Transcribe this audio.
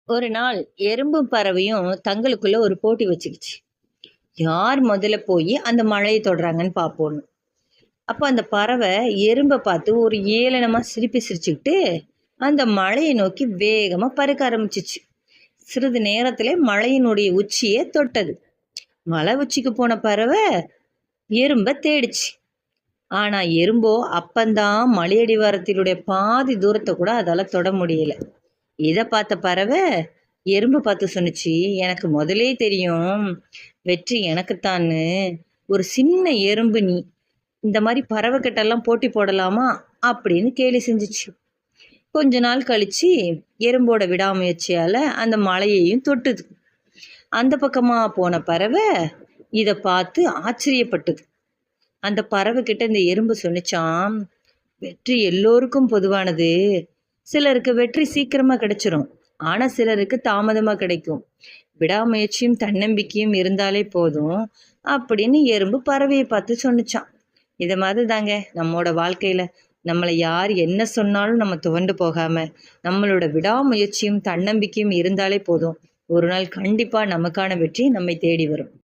ஒரு நாள் எறும்பும் பறவையும் தங்களுக்குள்ள ஒரு போட்டி வச்சுக்கிச்சு. யார் முதல்ல போய் அந்த மழையை தொடுறாங்கன்னு பார்ப்போம்னு. அப்ப அந்த பறவை எறும்பை பார்த்து ஒரு ஏளனமா சிரிப்பு சிரிச்சுக்கிட்டு அந்த மழையை நோக்கி வேகமா பறக்க ஆரம்பிச்சிச்சு. சிறிது நேரத்துல மழையினுடைய உச்சியை தொட்டது. மலை உச்சிக்கு போன பறவை எறும்பை தேடிச்சு. ஆனா எறும்போ அப்பந்தான் மலையடிவாரத்தினுடைய பாதி தூரத்தை கூட அதால தொட முடியல. இதை பார்த்த பறவை எறும்பு பார்த்து சொன்னுச்சு, எனக்கு முதலே தெரியும் வெற்றி எனக்குத்தான்னு. ஒரு சின்ன எறும்பு நீ இந்த மாதிரி பறவை கிட்டெல்லாம் போட்டி போடலாமா அப்படின்னு கேலி செஞ்சுச்சு. கொஞ்ச நாள் கழிச்சு எறும்போட விடாமுயற்சியால அந்த மலையையும் தொட்டுது. அந்த பக்கமா போன பறவை இதை பார்த்து ஆச்சரியப்பட்டது. அந்த பறவை கிட்ட இந்த எறும்பு சொன்னிச்சான், வெற்றி எல்லோருக்கும் பொதுவானது. சிலருக்கு வெற்றி சீக்கிரமா கிடைச்சிரும், ஆனா சிலருக்கு தாமதமா கிடைக்கும். விடாமுயற்சியும் தன்னம்பிக்கையும் இருந்தாலே போதும் அப்படின்னு எறும்பு பறவையை பார்த்து சொன்னிச்சான். இதை மாதிரி தாங்க நம்மளோட வாழ்க்கையில நம்மளை யார் என்ன சொன்னாலும் நம்ம துவண்டு போகாம நம்மளோட விடாமுயற்சியும் தன்னம்பிக்கையும் இருந்தாலே போதும், ஒரு நாள் கண்டிப்பா நமக்கான வெற்றி நம்மை தேடி வரும்.